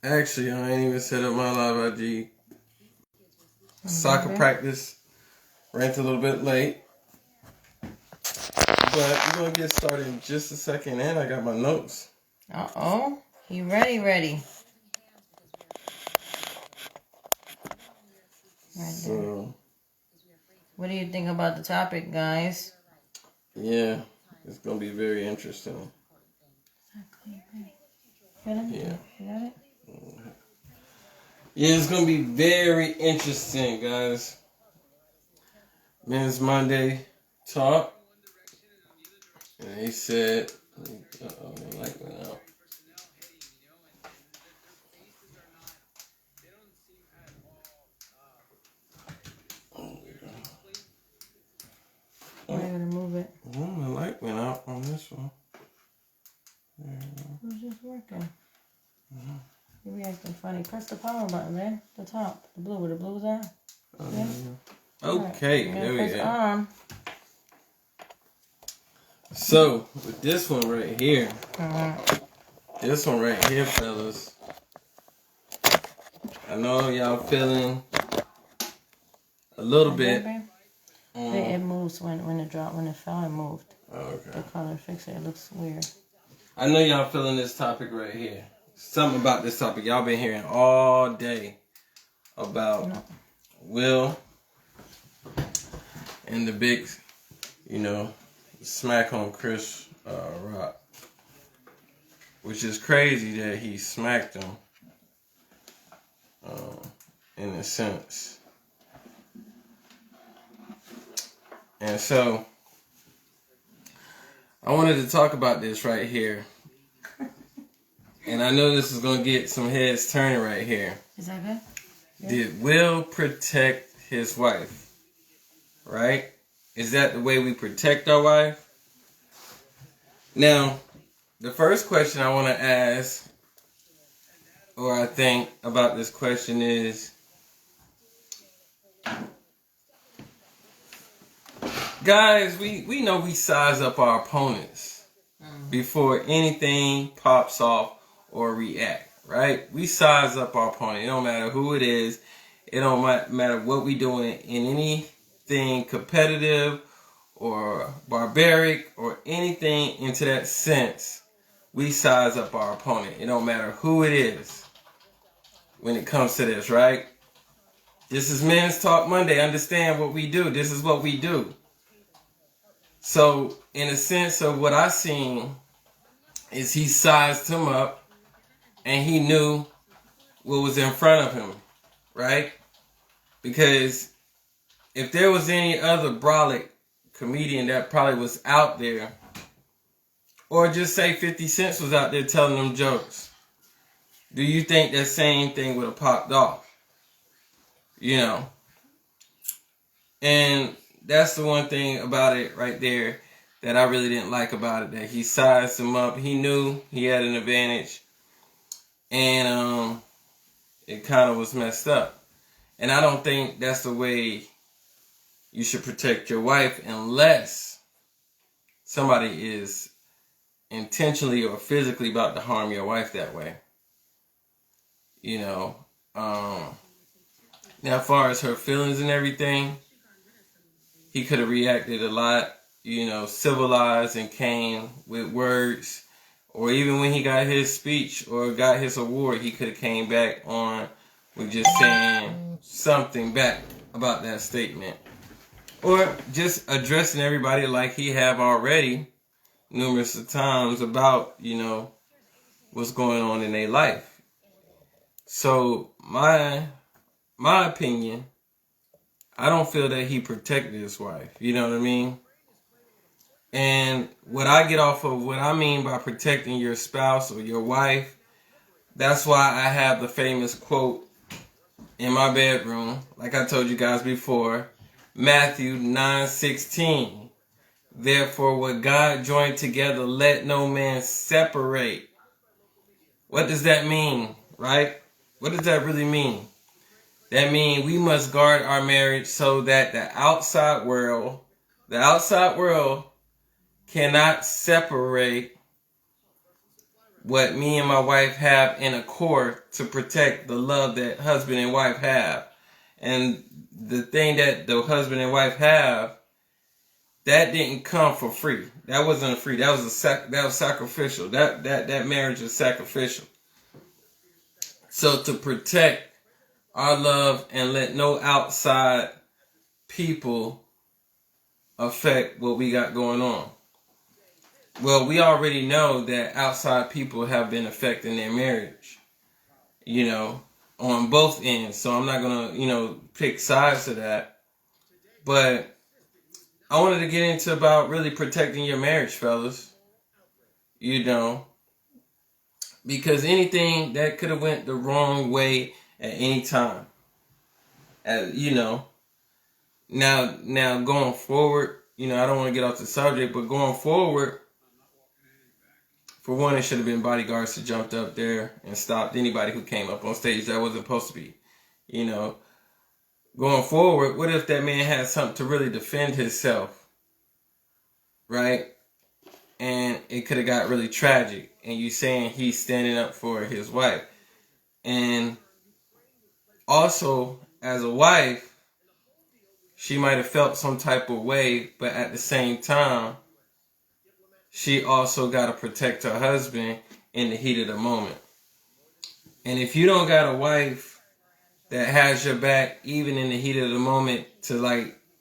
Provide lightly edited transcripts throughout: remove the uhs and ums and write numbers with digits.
Actually, I ain't even set up my live IG. Soccer practice. Ran a little bit late. But we're going to get started in just a second. And I got my notes. Uh-oh. He ready. Ready so, what do you think about the topic, guys? Yeah, it's going to be very interesting. Yeah. You got it? Yeah, it's going to be very interesting, guys. Men's Monday talk. And he said, the light went out. I'm going to move it. The light went out on this one. It was just working. You're reacting funny. Press the power button, man. The top. The blue. Where the blue's at? Yeah. Okay, right. There we go. On. So, with this one right here. This one right here, fellas. I know y'all feeling a little bit. It moves when it fell, it moved. Oh, okay. The color fix it looks weird. I know y'all feeling this topic right here. Something about this topic y'all been hearing all day about Will and the big, smack on Chris Rock. Which is crazy that he smacked him, in a sense. And so, I wanted to talk about this right here. And I know this is going to get some heads turning right here. Is that good? Yeah. Did Will protect his wife? Right? Is that the way we protect our wife? Now, the first question I want to ask, or I think about this question is, guys, we know we size up our opponents before anything pops off or react, right? We size up our opponent. It don't matter who it is. It don't matter what we doing in anything competitive or barbaric or anything into that sense. We size up our opponent. It don't matter who it is when it comes to this, right? This is Men's Talk Monday. Understand what we do. This is what we do. So, in a sense of what I seen is he sized him up and he knew what was in front of him, right? Because if there was any other brolic comedian that probably was out there, or just say 50 Cent was out there telling them jokes, do you think that same thing would have popped off? And that's the one thing about it right there that I really didn't like about it, that he sized him up. He knew he had an advantage, and it kind of was messed up. And I don't think that's the way you should protect your wife unless somebody is intentionally or physically about to harm your wife that way. Now, as far as her feelings and everything, he could have reacted a lot, civilized and came with words. Or even when he got his speech or got his award, he could have came back on with just saying something back about that statement. Or just addressing everybody like he have already numerous of times about, what's going on in their life. So, my opinion, I don't feel that he protected his wife. You know what I mean? And what I get off of what I mean by protecting your spouse or your wife, that's why I have the famous quote in my bedroom, like I told you guys before, Matthew 9:16. Therefore, what God joined together, let no man separate. What does that mean, right? What does that really mean? That means we must guard our marriage so that the outside world cannot separate what me and my wife have in a core to protect the love that husband and wife have. And the thing that the husband and wife have, that didn't come for free. That wasn't free. That was sacrificial. That marriage is sacrificial. So to protect our love and let no outside people affect what we got going on. Well, we already know that outside people have been affecting their marriage, on both ends. So I'm not going to, pick sides to that. But I wanted to get into about really protecting your marriage, fellas. Because anything that could have went the wrong way at any time. Now going forward, I don't want to get off the subject, but going forward, for one, it should have been bodyguards that jumped up there and stopped anybody who came up on stage that wasn't supposed to be. Going forward, what if that man had something to really defend himself, right? And it could have got really tragic. And you saying he's standing up for his wife. And also, as a wife, she might have felt some type of way, but at the same time, she also got to protect her husband in the heat of the moment. And if you don't got a wife that has your back, even in the heat of the moment, to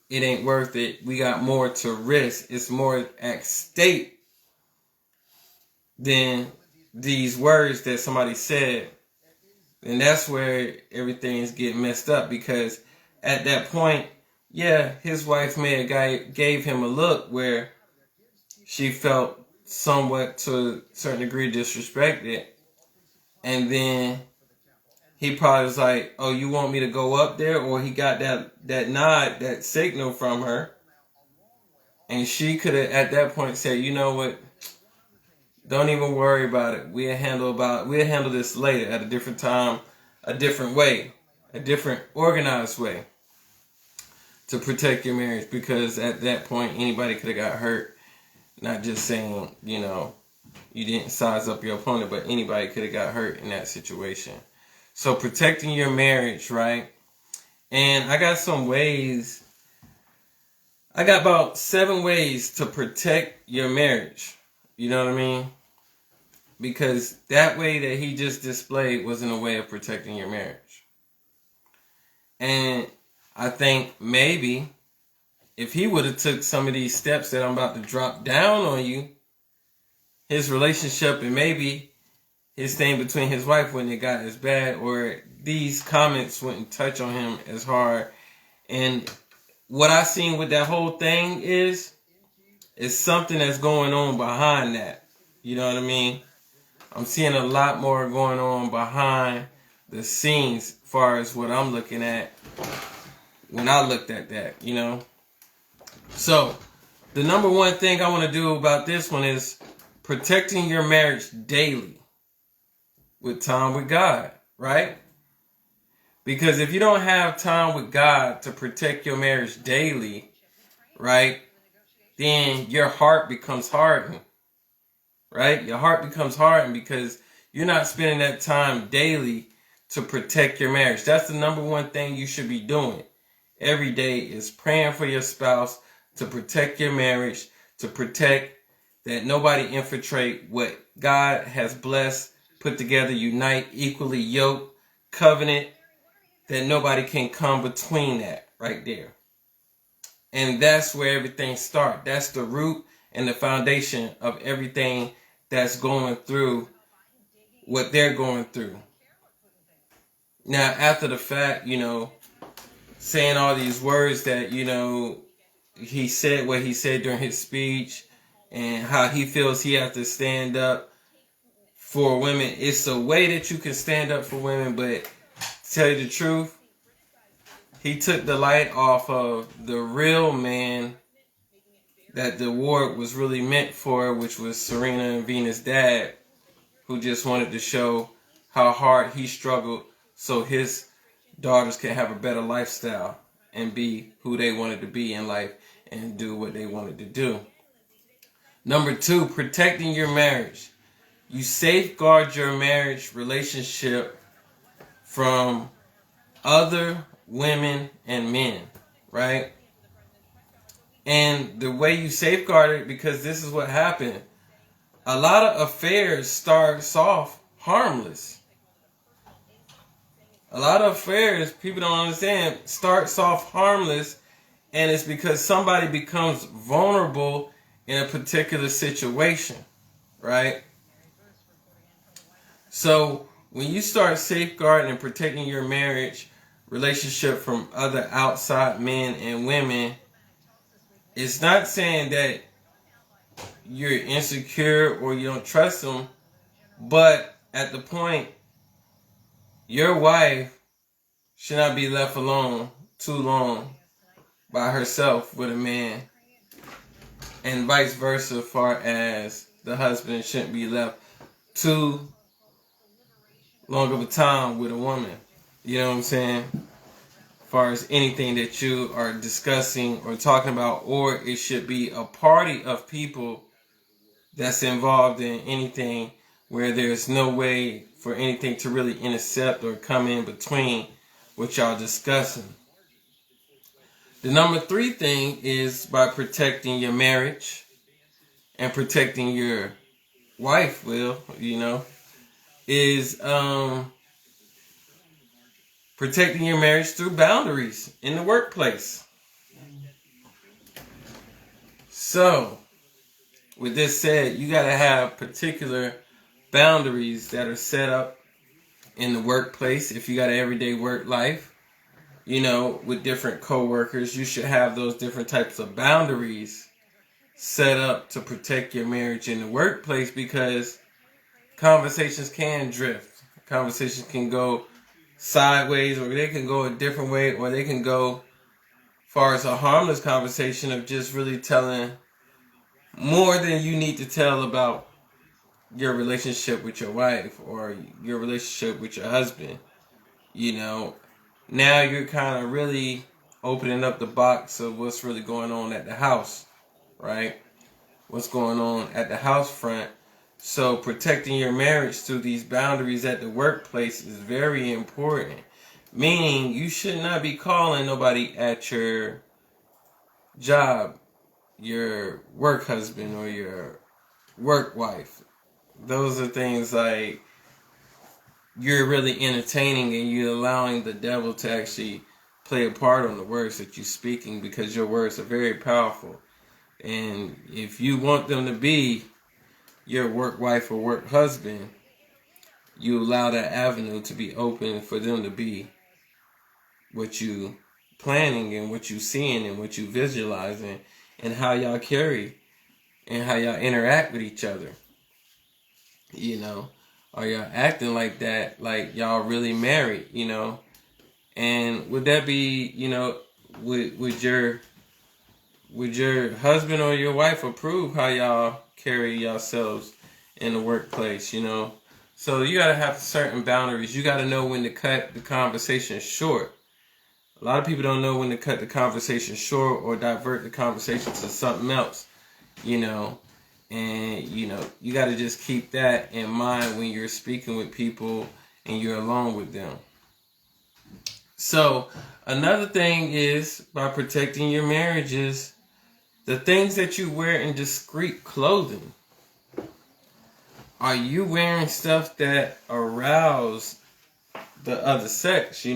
it ain't worth it, we got more to risk, it's more at stake than these words that somebody said, then that's where everything's getting messed up. Because at that point, yeah, his wife may have gave him a look where she felt somewhat to a certain degree disrespected. And then he probably was like, oh, you want me to go up there? Or he got that nod, that signal from her. And she could have at that point said, you know what? Don't even worry about it. We'll handle this later at a different time, a different way, a different organized way to protect your marriage. Because at that point, anybody could have got hurt. Not just saying, you didn't size up your opponent, but anybody could have got hurt in that situation. So protecting your marriage, right? And I got some ways. I got about 7 ways to protect your marriage. You know what I mean? Because that way that he just displayed wasn't a way of protecting your marriage. And I think maybe if he would have took some of these steps that I'm about to drop down on you, his relationship and maybe his thing between his wife wouldn't have got as bad, or these comments wouldn't touch on him as hard. And what I seen with that whole thing is something that's going on behind that. You know what I mean? I'm seeing a lot more going on behind the scenes as far as what I'm looking at when I looked at that, So, the number one thing I want to do about this one is protecting your marriage daily with time with God, right? Because if you don't have time with God to protect your marriage daily, right, then your heart becomes hardened, right? Your heart becomes hardened because you're not spending that time daily to protect your marriage. That's the number one thing you should be doing every day, is praying for your spouse to protect your marriage, to protect that nobody infiltrate what God has blessed, put together, unite, equally yoked, covenant, that nobody can come between that right there. And that's where everything starts. That's the root and the foundation of everything that's going through what they're going through. Now, after the fact, saying all these words that, he said what he said during his speech and how he feels he has to stand up for women. It's a way that you can stand up for women, but to tell you the truth, he took the light off of the real man that the award was really meant for, which was Serena and Venus' dad, who just wanted to show how hard he struggled so his daughters can have a better lifestyle and be who they wanted to be in life and do what they wanted to do. Number 2, protecting your marriage. You safeguard your marriage relationship from other women and men, right? And the way you safeguard it, because this is what happened. A lot of affairs starts off harmless. A lot of affairs, people don't understand, starts off harmless, and it's because somebody becomes vulnerable in a particular situation, right? So when you start safeguarding and protecting your marriage relationship from other outside men and women, it's not saying that you're insecure or you don't trust them, but at the point, your wife should not be left alone too long by herself with a man, and vice versa, as far as the husband shouldn't be left too long of a time with a woman. You know what I'm saying? As far as anything that you are discussing or talking about, or it should be a party of people that's involved in anything where there's no way for anything to really intercept or come in between what y'all discussing. The number 3 thing is by protecting your marriage and protecting your wife, is protecting your marriage through boundaries in the workplace. So, with this said, you got to have particular boundaries that are set up in the workplace. If you got an everyday work life, with different coworkers, you should have those different types of boundaries set up to protect your marriage in the workplace, because conversations can drift. Conversations can go sideways, or they can go a different way, or they can go far as a harmless conversation of just really telling more than you need to tell about your relationship with your wife or your relationship with your husband. Now you're kind of really opening up the box of what's really going on at the house, right? What's going on at the house front. So protecting your marriage through these boundaries at the workplace is very important. Meaning you should not be calling nobody at your job your work husband or your work wife. Those are things like you're really entertaining, and you're allowing the devil to actually play a part on the words that you're speaking, because your words are very powerful. And if you want them to be your work wife or work husband, you allow that avenue to be open for them to be what you planning and what you seeing and what you visualizing, and how y'all carry and how y'all interact with each other. Are y'all acting like that, like y'all really married, And would that be, would your husband or your wife approve how y'all carry yourselves in the workplace, So you gotta have certain boundaries. You gotta know when to cut the conversation short. A lot of people don't know when to cut the conversation short or divert the conversation to something else, And, you got to just keep that in mind when you're speaking with people and you're alone with them. So, another thing is, by protecting your marriages, the things that you wear in discreet clothing. Are you wearing stuff that arouse the other sex,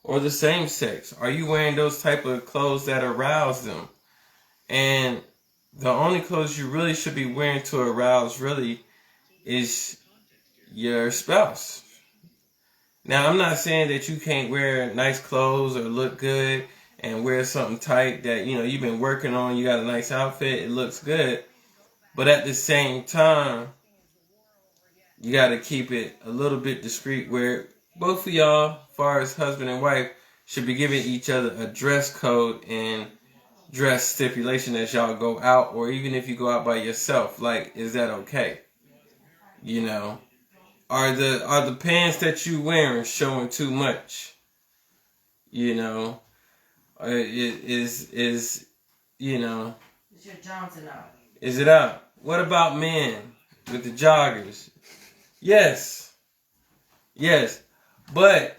or the same sex? Are you wearing those type of clothes that arouse them? And the only clothes you really should be wearing to arouse really is your spouse. Now, I'm not saying that you can't wear nice clothes or look good and wear something tight that, you've been working on, you got a nice outfit, it looks good. But at the same time, you got to keep it a little bit discreet, where both of y'all, as far as husband and wife, should be giving each other a dress code and dress stipulation as y'all go out, or even if you go out by yourself. Like, is that okay? Are the pants that you wearing showing too much? Is Is your Johnson out? Is it out? What about men? with the joggers. Yes. But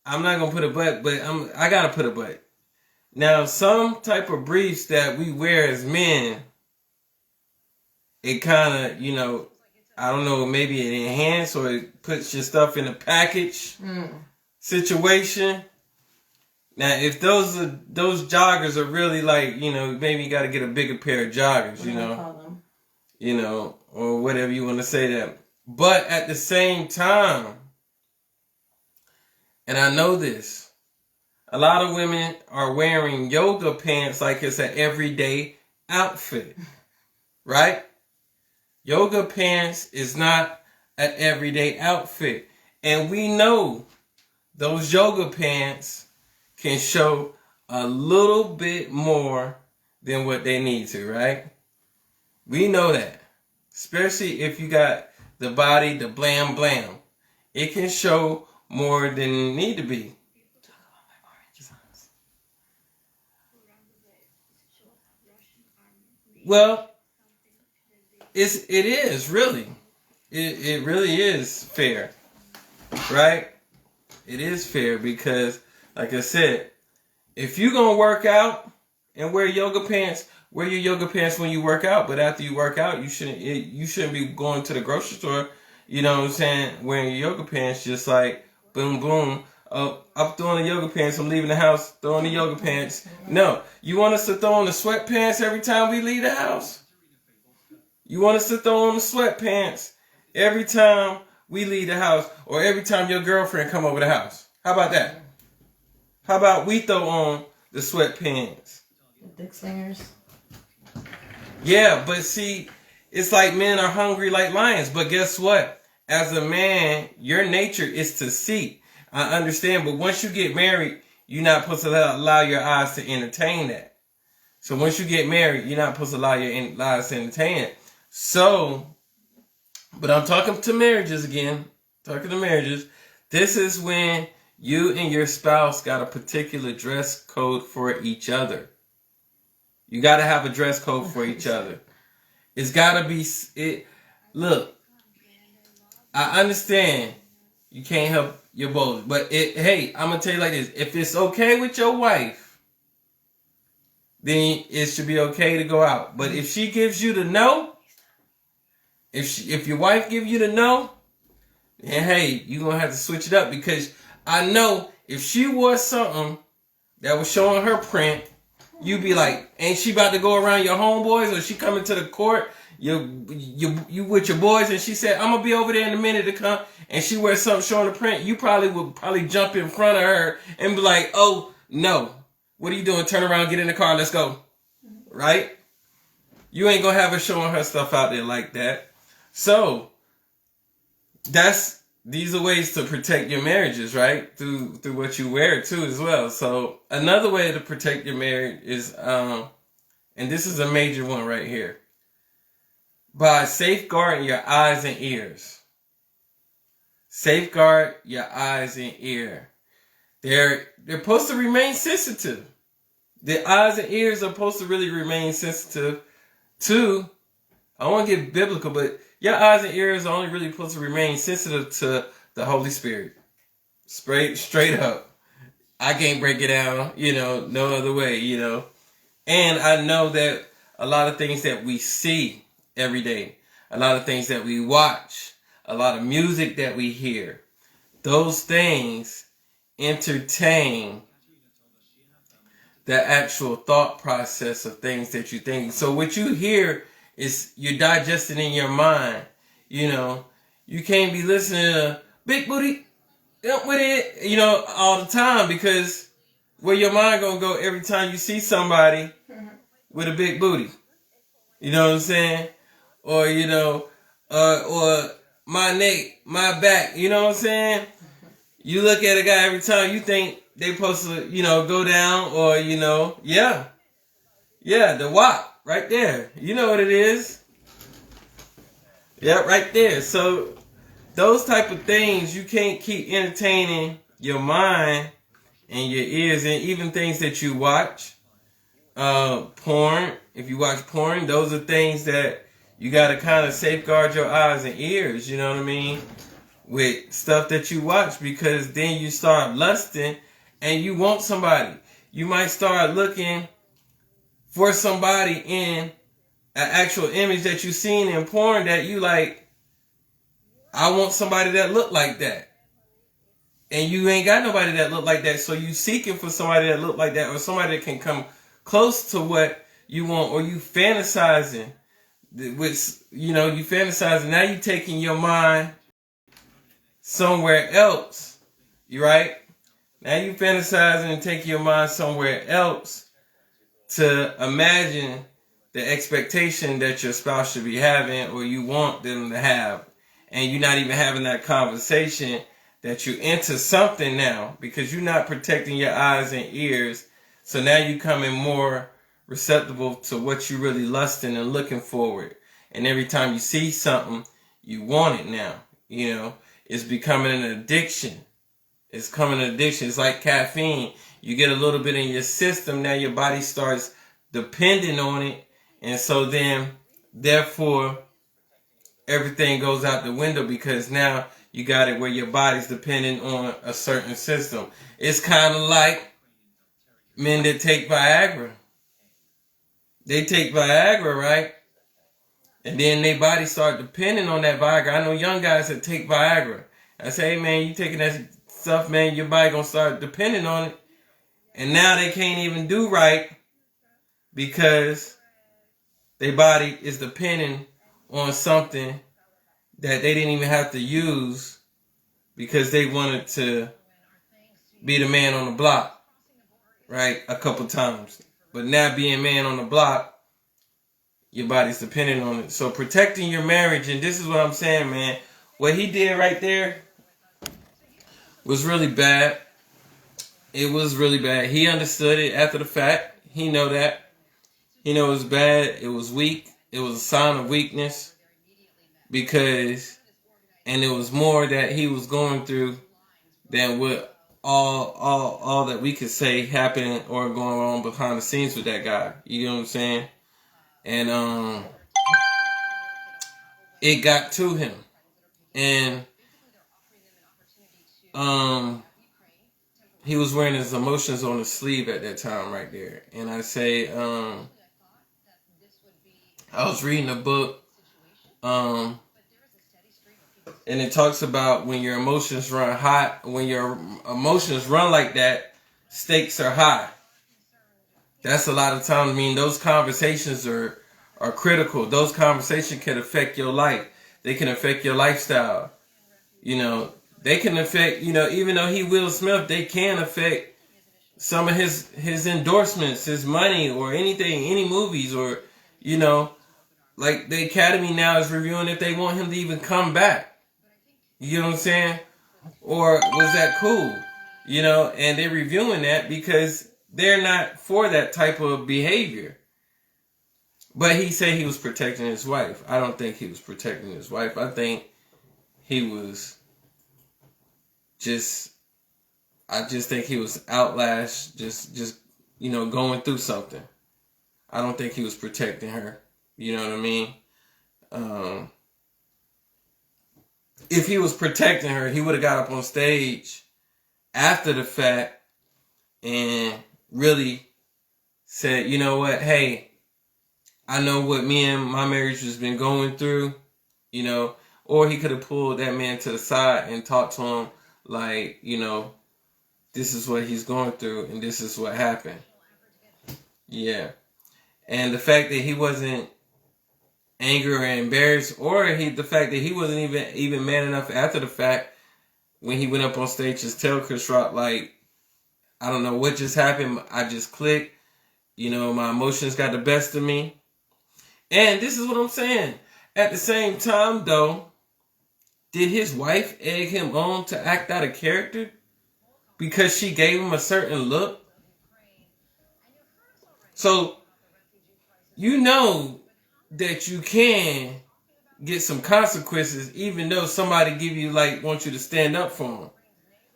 I'm not gonna put a but I gotta put a but. Now, some type of briefs that we wear as men, it kind of, I don't know, maybe it enhances or it puts your stuff in a package situation. Now, if those joggers are really like, maybe you got to get a bigger pair of joggers, Call them? Or whatever you want to say that. But at the same time, and I know this, a lot of women are wearing yoga pants like it's an everyday outfit, right? Yoga pants is not an everyday outfit. And we know those yoga pants can show a little bit more than what they need to, right? We know that. Especially if you got the body, the blam blam. It can show more than it need to be. Well, it is really. It really is fair. Right? It is fair because, like I said, if you're going to work out and wear yoga pants, wear your yoga pants when you work out. But after you work out, you shouldn't be going to the grocery store, you know what I'm saying, wearing your yoga pants just like, boom, boom. I'm throwing the yoga pants. I'm leaving the house, throwing the yoga pants. No. You want us to throw on the sweatpants every time we leave the house? You want us to throw on the sweatpants every time we leave the house or every time your girlfriend come over the house? How about that? How about we throw on the sweatpants? The dick slingers. Yeah, but see, it's like men are hungry like lions. But guess what? As a man, your nature is to seek. I understand, but once you get married, you're not supposed to allow your eyes to entertain that. So once you get married, you're not supposed to allow your eyes to entertain it. So, but I'm talking to marriages again. This is when you and your spouse got a particular dress code for each other. You got to have a dress code for each other. It's got to be... Look, I understand you can't help your boys. But, hey, I'm going to tell you like this. If it's okay with your wife, then it should be okay to go out. But if she gives you the no, if your wife gives you the no, then, hey, you're going to have to switch it up. Because I know if she wore something that was showing her print, you be like, ain't she about to go around your homeboys, or she coming to the court, you with your boys, and she said, I'm gonna be over there in a minute to come, and she wears something showing the print, you would jump in front of her and be like, oh no, what are you doing? Turn around, get in the car, let's go. Right? You ain't gonna have her showing her stuff out there like that. So these are ways to protect your marriages, right? Through what you wear too as well. So another way to protect your marriage is, and this is a major one right here, by safeguarding your eyes and ears. Safeguard your eyes and ear. They're supposed to remain sensitive. The eyes and ears are supposed to really remain sensitive to, I don't want to get biblical, but your eyes and ears are only really supposed to remain sensitive to the Holy Spirit. Straight up. I can't break it down, no other way, And I know that a lot of things that we see every day, a lot of things that we watch, a lot of music that we hear, those things entertain the actual thought process of things that you think. So what you hear is you're digesting in your mind. You can't be listening to big booty with it, all the time, because where your mind gonna go every time you see somebody with a big booty. You know what I'm saying? Or, or my neck, my back, you know what I'm saying? You look at a guy every time, you think they supposed to, go down, or, yeah, the WAP right there. You know what it is. Yeah, right there. So those type of things, you can't keep entertaining your mind and your ears, and even things that you watch. Porn, if you watch porn, those are things that You got to kind of safeguard your eyes and ears, you know what I mean, with stuff that you watch, because then you start lusting and you want somebody. You might start looking for somebody in an actual image that you seen in porn that you like, I want somebody that look like that. And you ain't got nobody that look like that, so you seeking for somebody that look like that, or somebody that can come close to what you want, or you fantasizing. Which, you fantasizing. Now you taking your mind somewhere else. You right? Now you fantasizing and taking your mind somewhere else to imagine the expectation that your spouse should be having, or you want them to have. And you're not even having that conversation that you into something now, because you're not protecting your eyes and ears. So now you coming more receptive to what you really lusting and looking forward. And every time you see something, you want it now. It's becoming an addiction. It's coming an addiction. It's like caffeine. You get a little bit in your system, now your body starts depending on it. And so then, therefore, everything goes out the window, because now you got it where your body's dependent on a certain system. It's kind of like men that take Viagra. They take Viagra, right? And then their body start depending on that Viagra. I know young guys that take Viagra. I say, hey man, you taking that stuff, man, your body gonna start depending on it. And now they can't even do right because their body is depending on something that they didn't even have to use, because they wanted to be the man on the block, right, a couple times. But now being man on the block, your body's dependent on it. So protecting your marriage, and this is what I'm saying, man. What he did right there was really bad. It was really bad. He understood it after the fact. He know that. He know it was bad. It was weak. It was a sign of weakness. And it was more that he was going through than what all that we could say happened or going on behind the scenes with that guy. You know what I'm saying? And it got to him. And he was wearing his emotions on his sleeve at that time right there. And I say, I was reading a book, and it talks about when your emotions run hot, when your emotions run like that, stakes are high. That's a lot of times, those conversations are critical. Those conversations can affect your life. They can affect your lifestyle. They can affect, even though he Will Smith, they can affect some of his endorsements, his money, or anything, any movies, or, like the Academy now is reviewing if they want him to even come back. You know what I'm saying? Or was that cool? And they're reviewing that because they're not for that type of behavior. But he said he was protecting his wife. I don't think he was protecting his wife. I think he was I just think he was outlast, just going through something. I don't think he was protecting her. You know what I mean? If he was protecting her, he would have got up on stage after the fact and really said, you know what, hey, I know what me and my marriage has been going through, or he could have pulled that man to the side and talked to him like, this is what he's going through and this is what happened. Yeah. And the fact that he wasn't angry or embarrassed, or the fact that he wasn't even man enough after the fact when he went up on stage to tell Chris Rock, like, I don't know what just happened. I just clicked. My emotions got the best of me. And this is what I'm saying. At the same time, though, did his wife egg him on to act out of character because she gave him a certain look? So, that you can get some consequences even though somebody wants you to stand up for them.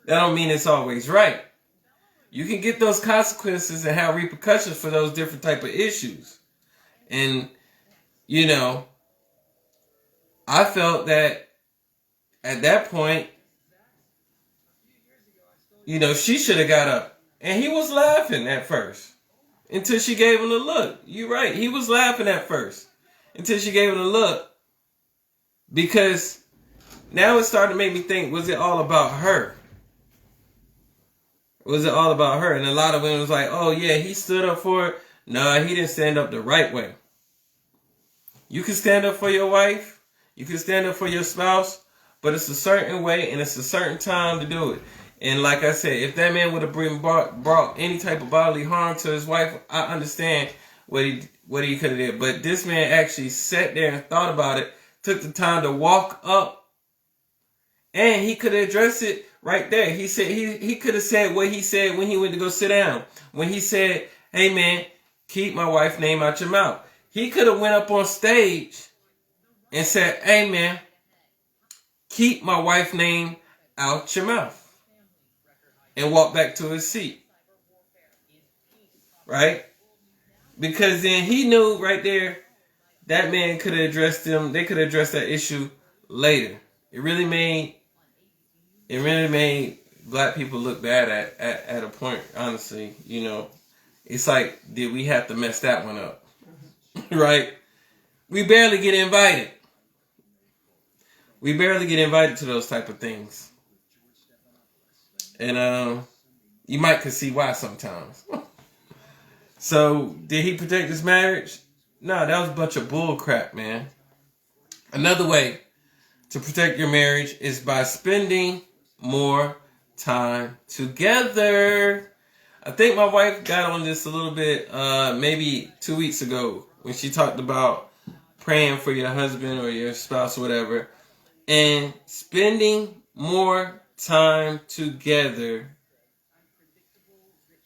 That don't mean it's always right. You can get those consequences and have repercussions for those different type of issues. And, I felt that at that point, she should have got up. And he was laughing at first until she gave him the look. You're right. He was laughing at first until she gave him the look. Because now it started to make me think, was it all about her? Was it all about her? And a lot of women was like, oh yeah, he stood up for it. No, he didn't stand up the right way. You can stand up for your wife. You can stand up for your spouse. But it's a certain way and it's a certain time to do it. And like I said, if that man would have brought any type of bodily harm to his wife, I understand what he could have did. But this man actually sat there and thought about it, took the time to walk up, and he could have addressed it right there. He said he could have said what he said when he went to go sit down. When he said, "Hey man, keep my wife's name out your mouth." He could have went up on stage and said, "Hey man, keep my wife's name out your mouth," and walk back to his seat. Right? Because then he knew right there that man could have addressed them. They could have addressed that issue later. It really made black people look bad at a point, honestly. It's like, did we have to mess that one up? Right? We barely get invited. We barely get invited to those type of things. And you might could see why sometimes. So, did he protect his marriage? No, that was a bunch of bull crap, man. Another way to protect your marriage is by spending more time together. I think my wife got on this a little bit maybe 2 weeks ago when she talked about praying for your husband or your spouse or whatever. And spending more time together.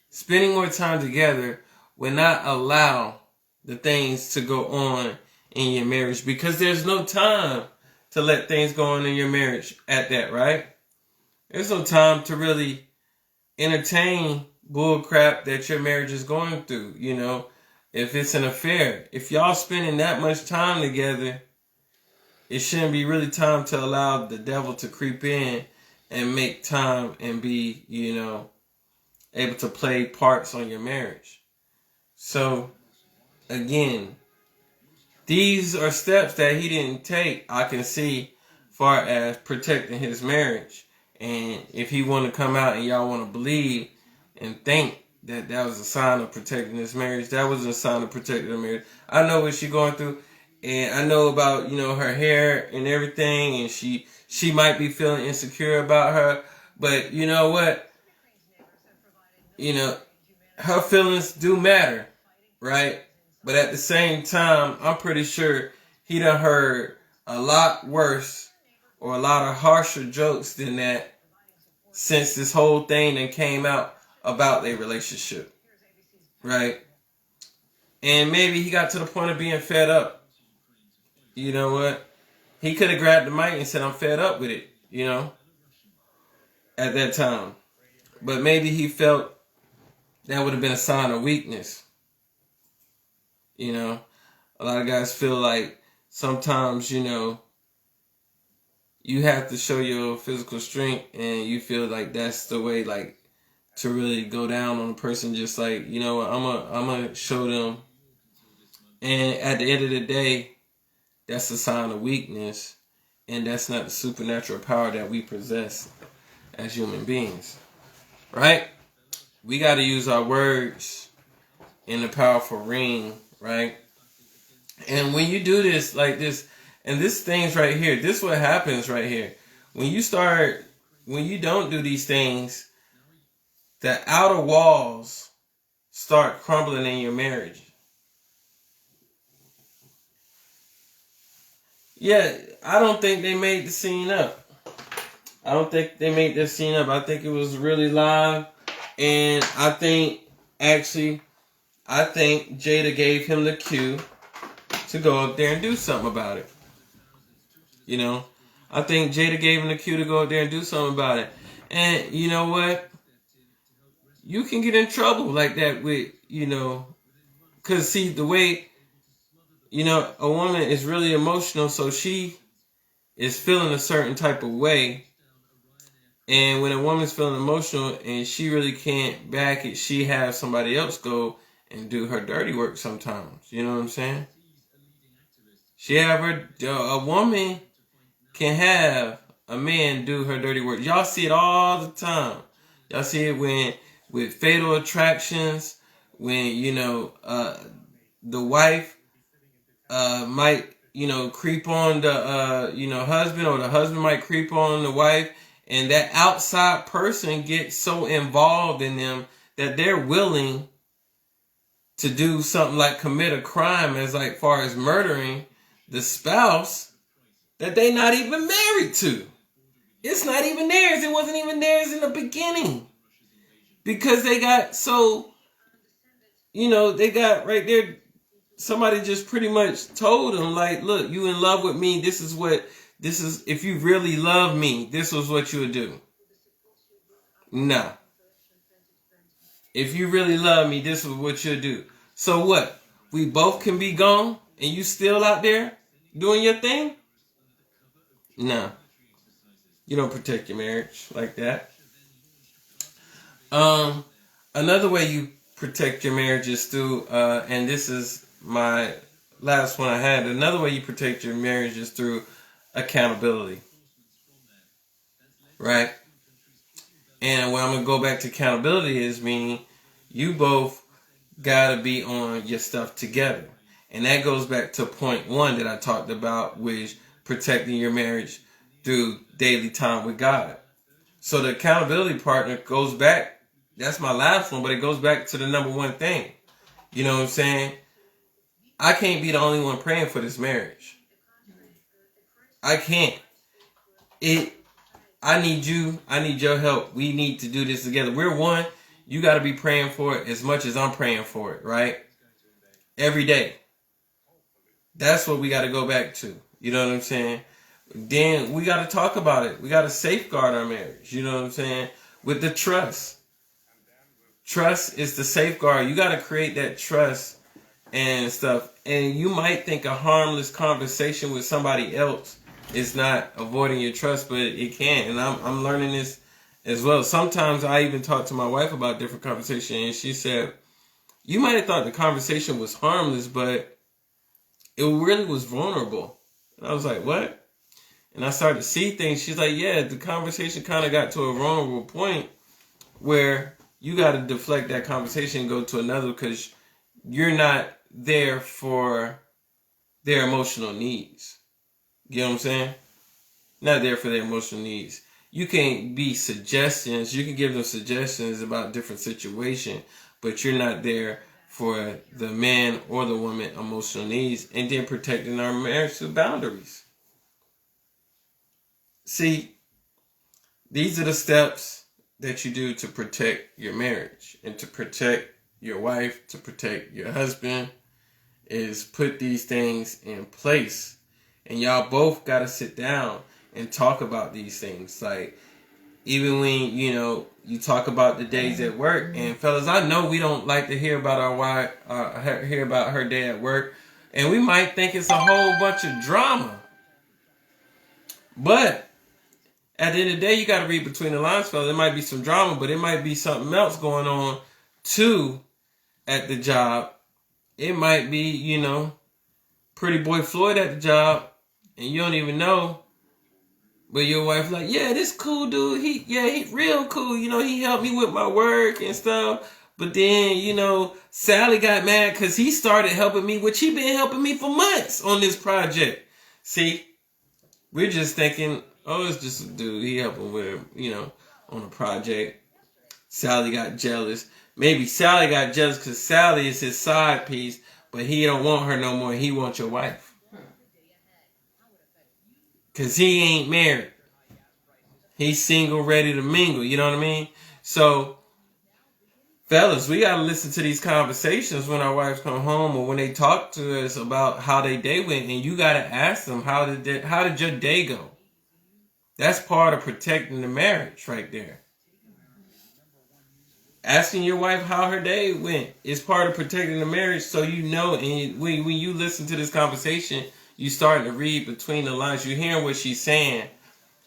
Spending more time together will not allow the things to go on in your marriage, because there's no time to let things go on in your marriage at that, right? There's no time to really entertain bull crap that your marriage is going through, if it's an affair. If y'all spending that much time together, it shouldn't be really time to allow the devil to creep in and make time and be, able to play parts on your marriage. So, again, these are steps that he didn't take, I can see, far as protecting his marriage. And if he want to come out and y'all want to believe and think that that was a sign of protecting his marriage, that was a sign of protecting the marriage. I know what she's going through, and I know about, her hair and everything, and she might be feeling insecure about her, but you know what? Her feelings do matter, right? But at the same time, I'm pretty sure he done heard a lot worse or a lot of harsher jokes than that since this whole thing that came out about their relationship, right? And maybe he got to the point of being fed up. You know what? He could have grabbed the mic and said, "I'm fed up with it," at that time. But maybe he felt that would have been a sign of weakness. A lot of guys feel like sometimes, you have to show your physical strength, and you feel like that's the way, like, to really go down on a person. Just like, I'm gonna show them. And at the end of the day, that's a sign of weakness, and that's not the supernatural power that we possess as human beings, right? We got to use our words in the powerful ring, right? And when you do this like this, and this thing's right here, this is what happens right here. When you don't do these things, the outer walls start crumbling in your marriage. Yeah, I don't think they made the scene up. I think it was really live. And I think Jada gave him the cue to go up there and do something about it. I think Jada gave him the cue to go up there and do something about it. And you know what? You can get in trouble like that with, because see, the way, a woman is really emotional, so she is feeling a certain type of way. And when a woman's feeling emotional and she really can't back it, she has somebody else go and do her dirty work sometimes. You know what I'm saying? A woman can have a man do her dirty work. Y'all see it all the time. Y'all see it with Fatal Attractions, when, the wife might, creep on the, husband, or the husband might creep on the wife, and that outside person gets so involved in them that they're willing to do something like commit a crime, as like far as murdering the spouse that they not even married to. It's not even theirs. It wasn't even theirs in the beginning. Because they got so, they got right there, somebody just pretty much told them, like, look, you in love with me. This is, if you really love me, this was what you would do. No. If you really love me, this is what you'll do. So what? We both can be gone and you still out there doing your thing? No. You don't protect your marriage like that. Another way you protect your marriage is through, and this is my last one I had. Another way you protect your marriage is through accountability. Right? And when I'm going to go back to accountability is meaning you both got to be on your stuff together. And that goes back to point 1 that I talked about, which protecting your marriage through daily time with God. So the accountability partner goes back, that's my last one, but it goes back to the number 1 thing. You know what I'm saying? I can't be the only one praying for this marriage. I can't. I need you. I need your help. We need to do this together. We're one. You got to be praying for it as much as I'm praying for it, right? Every day. That's what we got to go back to. You know what I'm saying? Then we got to talk about it. We got to safeguard our marriage. You know what I'm saying? With the trust. Trust is the safeguard. You got to create that trust and stuff. And you might think a harmless conversation with somebody else is not avoiding your trust, but it can. And I'm learning this as well. Sometimes I even talk to my wife about different conversations, and she said, you might have thought the conversation was harmless, but it really was vulnerable. And I was like, what? And I started to see things. She's like, yeah, the conversation kind of got to a vulnerable point where you got to deflect that conversation and go to another, because you're not there for their emotional needs. You know what I'm saying? Not there for their emotional needs. You can be suggestions. You can give them suggestions about different situations, but you're not there for the man or the woman emotional needs. And then protecting our marriage through boundaries. See, these are the steps that you do to protect your marriage and to protect your wife, to protect your husband, is put these things in place. And y'all both got to sit down and talk about these things. Like, even when, you talk about the days at work. And fellas, I know we don't like to hear about our wife, hear about her day at work. And we might think it's a whole bunch of drama. But at the end of the day, you got to read between the lines, fellas. There might be some drama, but it might be something else going on too at the job. It might be, pretty boy Floyd at the job, and you don't even know. But your wife like, yeah, this cool dude. He real cool. He helped me with my work and stuff. But then, Sally got mad because he started helping me, which he been helping me for months on this project. See, we're just thinking, oh, it's just a dude. He helping with him, on a project. Sally got jealous. Maybe Sally got jealous because Sally is his side piece, but he don't want her no more. He wants your wife. Because he ain't married. He's single, ready to mingle. You know what I mean? So, fellas, we got to listen to these conversations when our wives come home or when they talk to us about how their day went. And you got to ask them, how did your day go? That's part of protecting the marriage right there. Asking your wife how her day went is part of protecting the marriage, so and when you listen to this conversation, you starting to read between the lines. You're hearing what she's saying.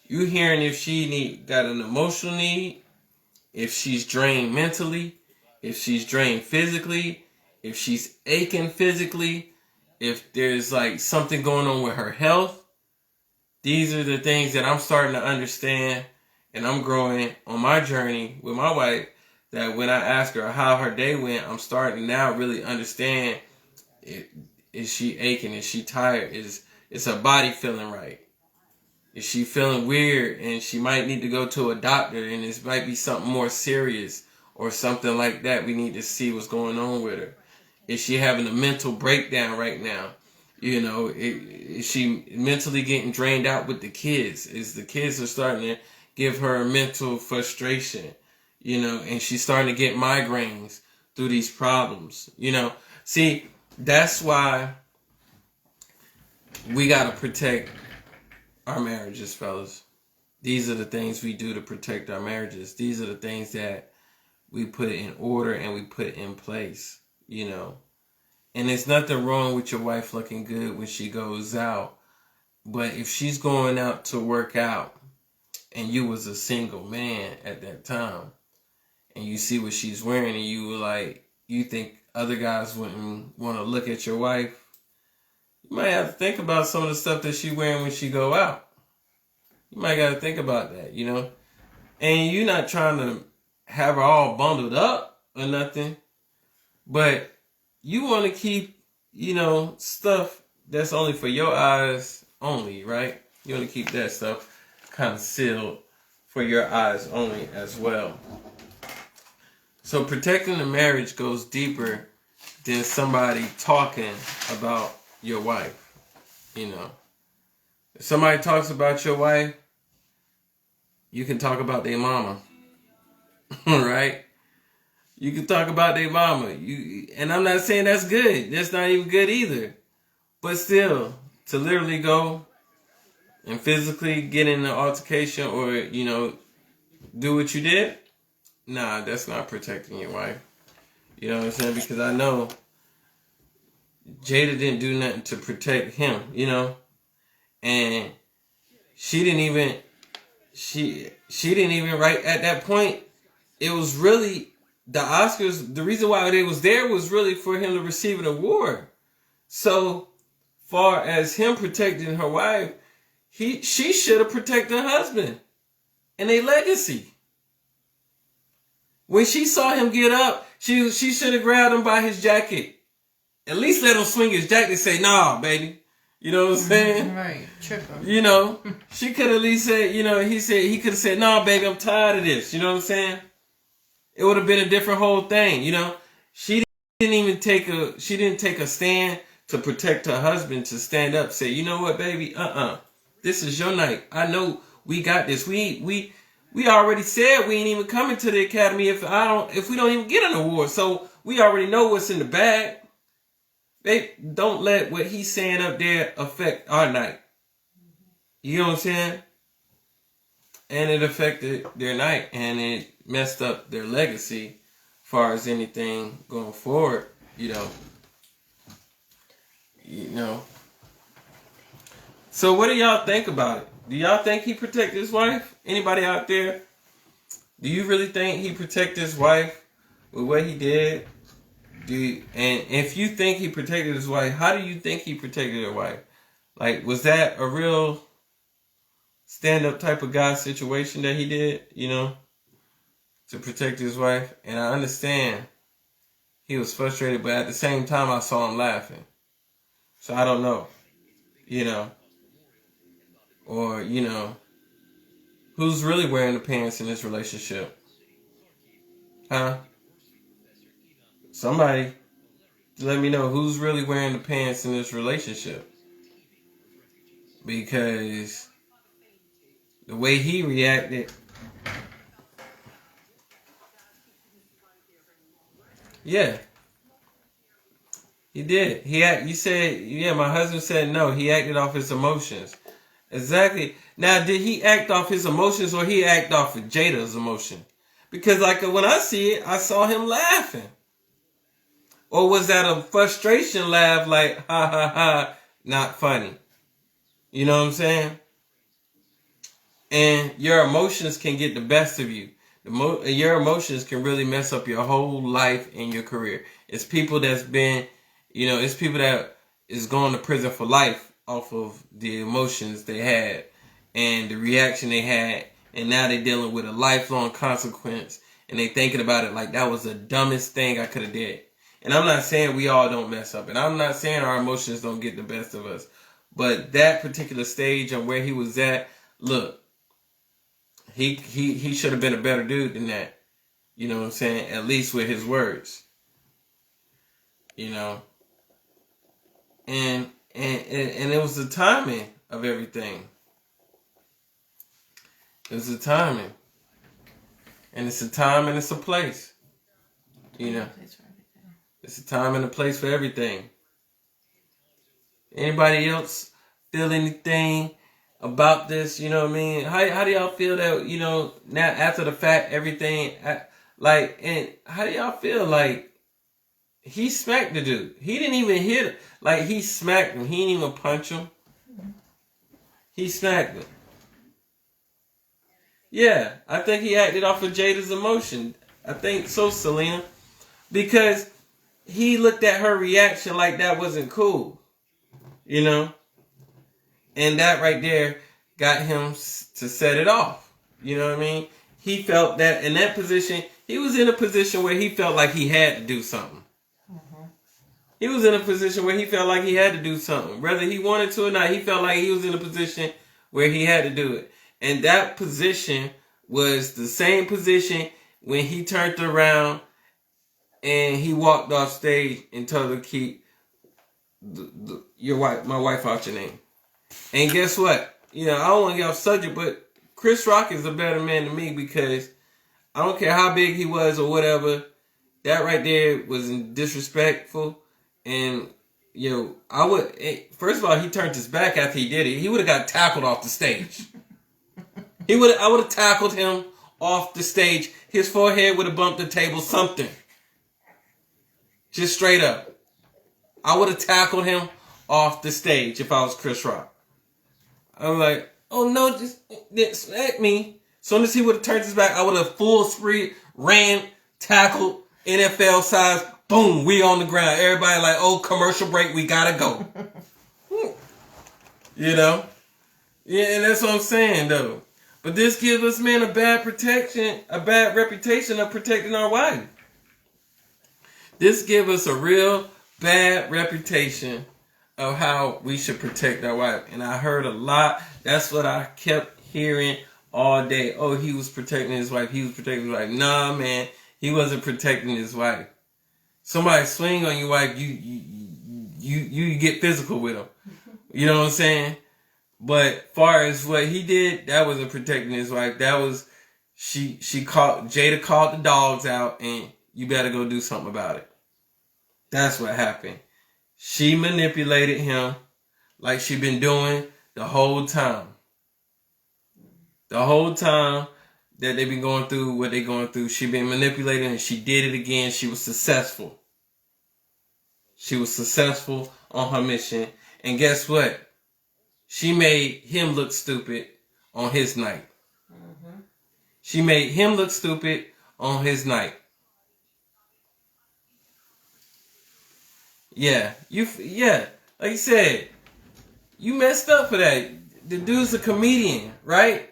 You're hearing if she got an emotional need, if she's drained mentally, if she's drained physically, if she's aching physically, if there's like something going on with her health. These are the things that I'm starting to understand, and I'm growing on my journey with my wife, that when I ask her how her day went, I'm starting to now really understand, is she aching? Is she tired? Is her body feeling right? Is she feeling weird and she might need to go to a doctor, and this might be something more serious or something like that? We need to see what's going on with her. Is she having a mental breakdown right now? You know, is she mentally getting drained out with the kids? Is the kids are starting to give her mental frustration? You know, and she's starting to get migraines through these problems. You know, see, that's why we got to protect our marriages, fellas. These are the things we do to protect our marriages. These are the things that we put in order and we put in place, you know. And there's nothing wrong with your wife looking good when she goes out. But if she's going out to work out and you was a single man at that time and you see what she's wearing and you were like, you think other guys wouldn't want to look at your wife, you might have to think about some of the stuff that she's wearing when she go out. You might got to think about that, you know. And you're not trying to have her all bundled up or nothing, but you want to keep, you know, stuff that's only for your eyes only, right? You want to keep that stuff kind of sealed for your eyes only as well. So protecting the marriage goes deeper than somebody talking about your wife, you know. If somebody talks about your wife, you can talk about their mama, right? You can talk about their mama. And I'm not saying that's good. That's not even good either. But still, to literally go and physically get in an altercation or, you know, do what you did, nah, that's not protecting your wife. You know what I'm saying? Because I know Jada didn't do nothing to protect him, you know? And she didn't even right at that point. It was really the Oscars. The reason why they was there was really for him to receive an award. So far as him protecting her wife, she should have protected her husband and their legacy. When she saw him get up, she should have grabbed him by his jacket. At least let him swing his jacket and say, "Nah, baby." You know what I'm saying? Right. Trip him. You know, she could at least say, you know, he could have said, "No, baby, I'm tired of this." You know what I'm saying? It would have been a different whole thing, you know? She didn't take a stand to protect her husband, to stand up, say, "You know what, baby? This is your night. I know we got this. We already said we ain't even coming to the Academy if we don't even get an award. So we already know what's in the bag. They don't let what he's saying up there affect our night." You know what I'm saying? And it affected their night, and it messed up their legacy as far as anything going forward, you know. So what do y'all think about it? Do y'all think he protected his wife? Anybody out there? Do you really think he protected his wife with what he did? And if you think he protected his wife, how do you think he protected her wife? Like, was that a real stand-up type of guy situation that he did, you know, to protect his wife? And I understand he was frustrated, but at the same time, I saw him laughing. So I don't know, you know, or, you know, who's really wearing the pants in this relationship? Huh? Somebody let me know who's really wearing the pants in this relationship. Because the way he reacted, yeah, he did. You said, yeah, my husband said no. He acted off his emotions. Exactly. Now, did he act off his emotions or he act off of Jada's emotion? Because like when I see it, I saw him laughing. Or was that a frustration laugh like, ha ha ha, not funny. You know what I'm saying? And your emotions can get the best of you. Your emotions can really mess up your whole life and your career. It's people that's been, it's people that is going to prison for life off of the emotions they had and the reaction they had. And now they're dealing with a lifelong consequence. And they thinking about it like that was the dumbest thing I could have did. And I'm not saying we all don't mess up. And I'm not saying our emotions don't get the best of us. But that particular stage and where he was at, look, he should have been a better dude than that. You know what I'm saying? At least with his words. And it was the timing of everything. It was the timing. And it's a time and it's a place. It's a time and a place for everything. Anybody else feel anything about this? You know what I mean? How do y'all feel that, now after the fact, everything, and how do y'all feel like he smacked the dude? He didn't even hit him. Like, he smacked him. He didn't even punch him. He smacked him. Yeah, I think he acted off of Jada's emotion. I think so, Selena. Because he looked at her reaction like that wasn't cool. And that right there got him to set it off. You know what I mean? He felt that in that position, he was in a position where he felt like he had to do something. He was in a position where he felt like he had to do something. Whether he wanted to or not, he felt like he was in a position where he had to do it. And that position was the same position when he turned around and he walked off stage and told her to keep my wife out your name. And guess what? I don't want to get off subject, but Chris Rock is a better man than me because I don't care how big he was or whatever. That right there was disrespectful. And, first of all, he turned his back after he did it. He would have got tackled off the stage. I would have tackled him off the stage. His forehead would have bumped the table, something. Just straight up. I would have tackled him off the stage if I was Chris Rock. I was like, oh no, just smack me. As soon as he would have turned his back, I would have full spree, ran, tackled, NFL size, boom, we on the ground. Everybody like, oh, commercial break, we gotta go. Yeah, and that's what I'm saying though. But this gives us, man, a bad reputation of protecting our wife. This gives us a real bad reputation of how we should protect our wife. And I heard a lot. That's what I kept hearing all day. Oh, he was protecting his wife. He was protecting his wife. Nah, man, he wasn't protecting his wife. Somebody swing on your wife, you get physical with them. You know what I'm saying? But far as what he did, that wasn't protecting his wife. That was Jada called the dogs out, and you better go do something about it. That's what happened. She manipulated him like she been doing the whole time. The whole time that they've been going through what they're going through, she been manipulating, and she did it again. She was successful. She was successful on her mission. And guess what? She made him look stupid on his night. Mm-hmm. She made him look stupid on his night. Yeah, like you said, you messed up for that. The dude's a comedian, right?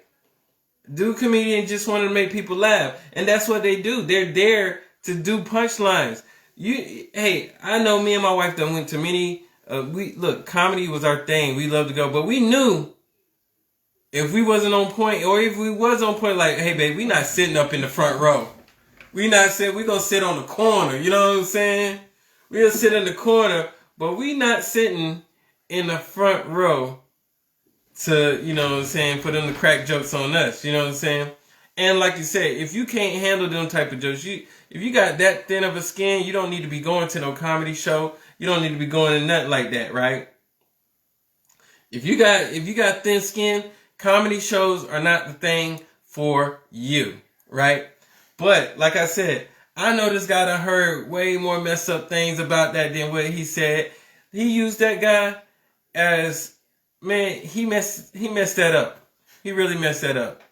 Comedian just wanted to make people laugh, and that's what they do. They're there to do punchlines. I know me and my wife done went to many. Comedy was our thing. We love to go, but we knew if we wasn't on point, or if we was on point, like, hey, babe, we not sitting up in the front row. We gonna sit on the corner. You know what I'm saying? We'll sit in the corner, but we not sitting in the front row to, you know what I'm saying, for them to crack jokes on us. You know what I'm saying? And like you said, if you can't handle them type of jokes, if you got that thin of a skin, you don't need to be going to no comedy show. You don't need to be going to nothing like that, right? If you got thin skin, comedy shows are not the thing for you, right? But like I said, I know this guy done heard way more messed up things about that than what he said. He used that guy as, man, he messed that up. He really messed that up.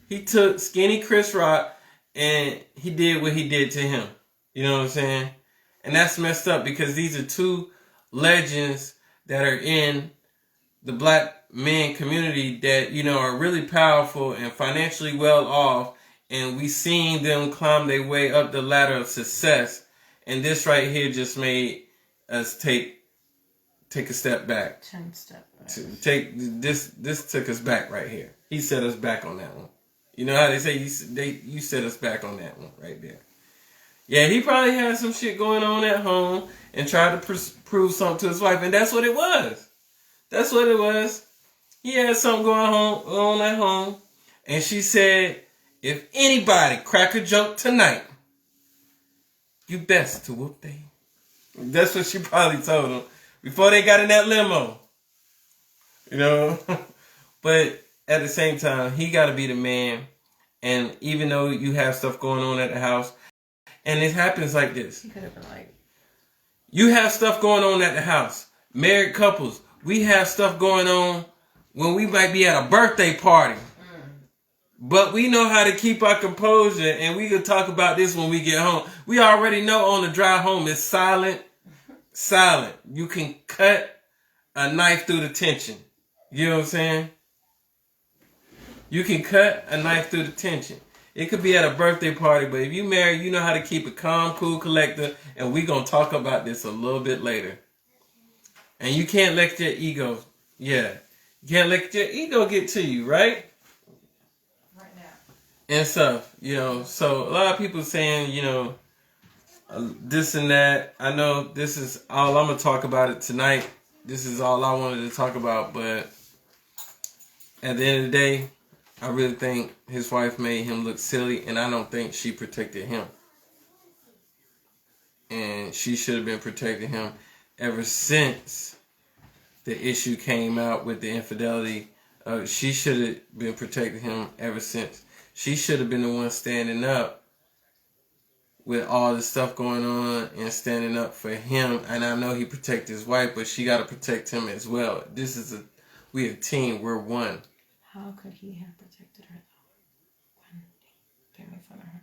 He took skinny Chris Rock and he did what he did to him. You know what I'm saying? And that's messed up because these are two legends that are in the black men community that, you know, are really powerful and financially well off. And we seen them climb their way up the ladder of success. And this right here just made us take a step back. 10 step back. This took us back right here. He set us back on that one. You know how they say you set us back on that one right there. Yeah, he probably had some shit going on at home and tried to prove something to his wife, and that's what it was. That's what it was. He had something going on at home, and she said, if anybody crack a joke tonight, you best to whoop they. That's what she probably told him before they got in that limo. You know? But at the same time, he got to be the man. And even though you have stuff going on at the house, and it happens like this. He could have been like, you have stuff going on at the house. Married couples, we have stuff going on when we might be at a birthday party. But we know how to keep our composure, and we can talk about this when we get home. We already know on the drive home it's silent. Silent. You can cut a knife through the tension. You know what I'm saying? You can cut a knife through the tension. It could be at a birthday party, but if you married, you know how to keep it calm, cool, collected, and we're going to talk about this a little bit later. And you can't let your ego, you can't let your ego get to you, right? right now. And stuff, you know. So a lot of people saying, you know, this and that. I know this is all I'm going to talk about it tonight. This is all I wanted to talk about, but at the end of the day, I really think his wife made him look silly, and I don't think she protected him. And she should have been protecting him ever since the issue came out with the infidelity. She should have been protecting him ever since. She should have been the one standing up with all the stuff going on and standing up for him. And I know he protected his wife, but she got to protect him as well. We a team. We're one. How could he have protected her though? When he made fun of her.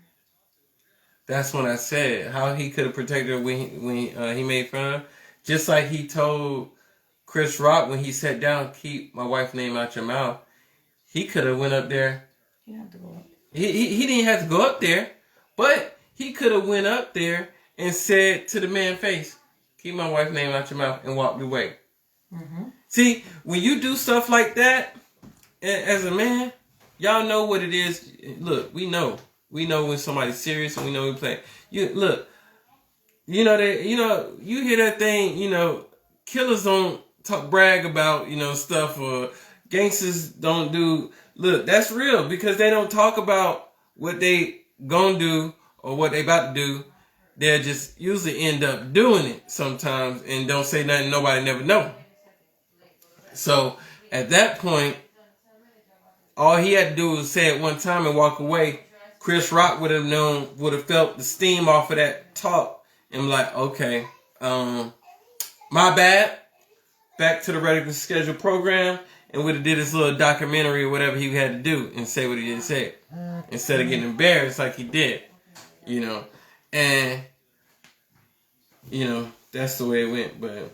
That's when I said how he could have protected her when he made fun of her. Just like he told Chris Rock when he sat down, keep my wife's name out your mouth. He could have went up there. He didn't have to go up. He didn't have to go up there, but he could have went up there and said to the man's face, keep my wife's name out your mouth, and walked away. Mm-hmm. See, when you do stuff like that, as a man, y'all know what it is. Look, we know when somebody's serious, and we know we play. You hear that thing. You know, killers don't brag about stuff, or gangsters don't do. Look, that's real because they don't talk about what they gonna do or what they about to do. They'll just usually end up doing it sometimes and don't say nothing. Nobody never know. So at that point, all he had to do was say it one time and walk away. Chris Rock would have felt the steam off of that talk and like, okay, my bad. Back to the regular scheduled program, and would have did his little documentary or whatever he had to do and say what he did say. Instead of getting embarrassed like he did. And that's the way it went. But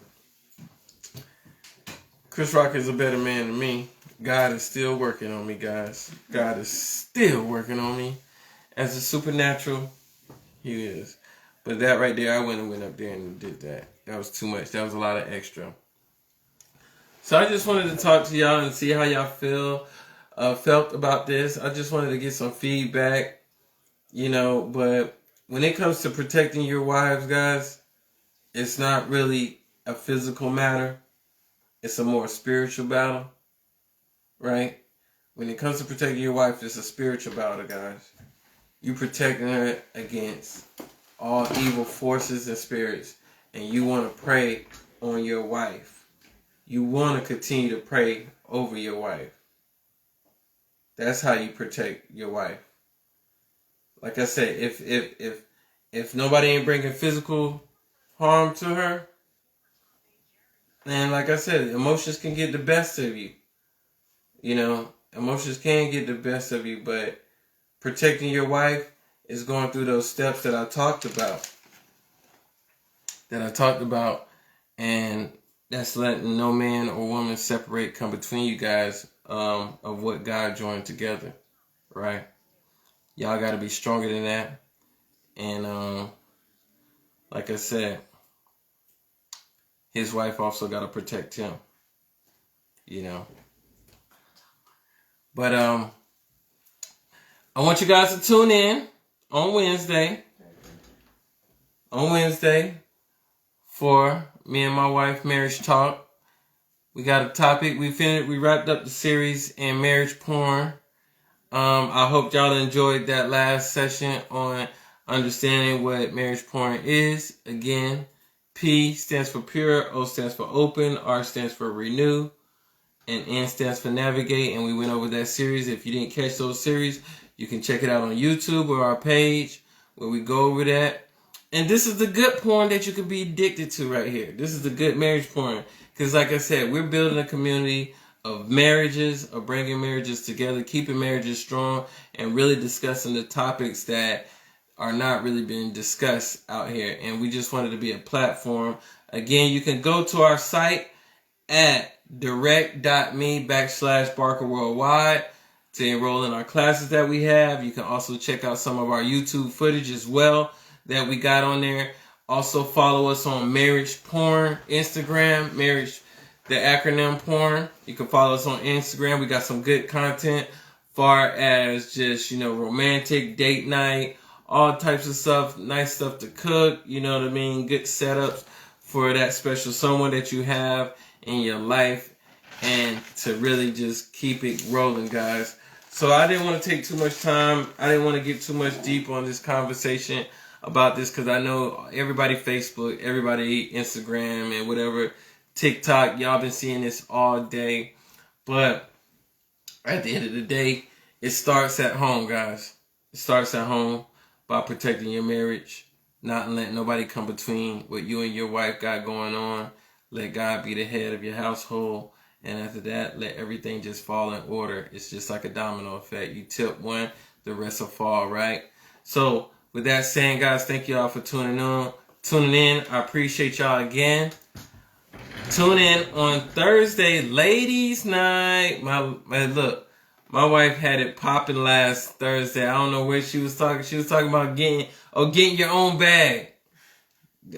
Chris Rock is a better man than me. God is still working on me, guys. God is still working on me. As a supernatural, he is. But that right there, I went up there and did that. That was too much. That was a lot of extra. So I just wanted to talk to y'all and see how y'all felt about this. I just wanted to get some feedback, but when it comes to protecting your wives, guys, it's not really a physical matter. It's a more spiritual battle, right? When it comes to protecting your wife, it's a spiritual battle, guys. You protecting her against all evil forces and spirits, and you want to pray on your wife. You want to continue to pray over your wife. That's how you protect your wife. Like I said, if nobody ain't bringing physical harm to her, And like I said, emotions can get the best of you. You know, emotions can get the best of you, but protecting your wife is going through those steps that I talked about. And that's letting no man or woman separate come between you guys of what God joined together, right? Y'all got to be stronger than that. And like I said, his wife also got to protect him, you know. But I want you guys to tune in on Wednesday. For me and my wife marriage talk. We got a topic. We wrapped up the series in marriage porn. I hope y'all enjoyed that last session on understanding what marriage porn is. Again, P stands for pure, O stands for open, R stands for renew, and N stands for navigate. And we went over that series. If you didn't catch those series, you can check it out on YouTube or our page where we go over that. And this is the good porn that you can be addicted to right here. This is the good marriage porn. Because like I said, we're building a community of marriages, of bringing marriages together, keeping marriages strong, and really discussing the topics that are not really being discussed out here. And we just wanted to be a platform. Again, you can go to our site at direct.me/Barker Worldwide to enroll in our classes that we have. You can also check out some of our YouTube footage as well that we got on there. Also follow us on Marriage Porn Instagram, marriage, the acronym porn. You can follow us on Instagram. We got some good content far as just, you know, romantic, date night, all types of stuff, nice stuff to cook, you know what I mean? Good setups for that special someone that you have in your life and to really just keep it rolling, guys. So I didn't want to take too much time. I didn't want to get too much deep on this conversation about this because I know everybody Facebook, everybody Instagram and whatever, TikTok, y'all been seeing this all day. But at the end of the day, it starts at home, guys. It starts at home by protecting your marriage, not letting nobody come between what you and your wife got going on. Let God be the head of your household. And after that, let everything just fall in order. It's just like a domino effect. You tip one, the rest will fall, right? So with that saying, guys, thank you all for tuning in. I appreciate y'all again. Tune in on Thursday, ladies' night. Look, my wife had it popping last Thursday. I don't know where she was talking. She was talking about getting your own bag.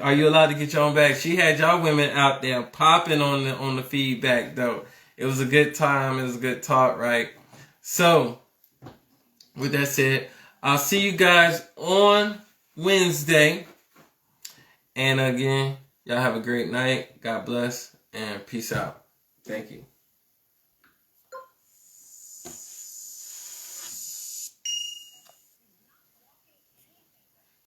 Are you allowed to get your own bag? She had y'all women out there popping on the feedback though. It was a good time. It was a good talk, right? So, with that said, I'll see you guys on Wednesday. And again, y'all have a great night. God bless and peace out. Thank you.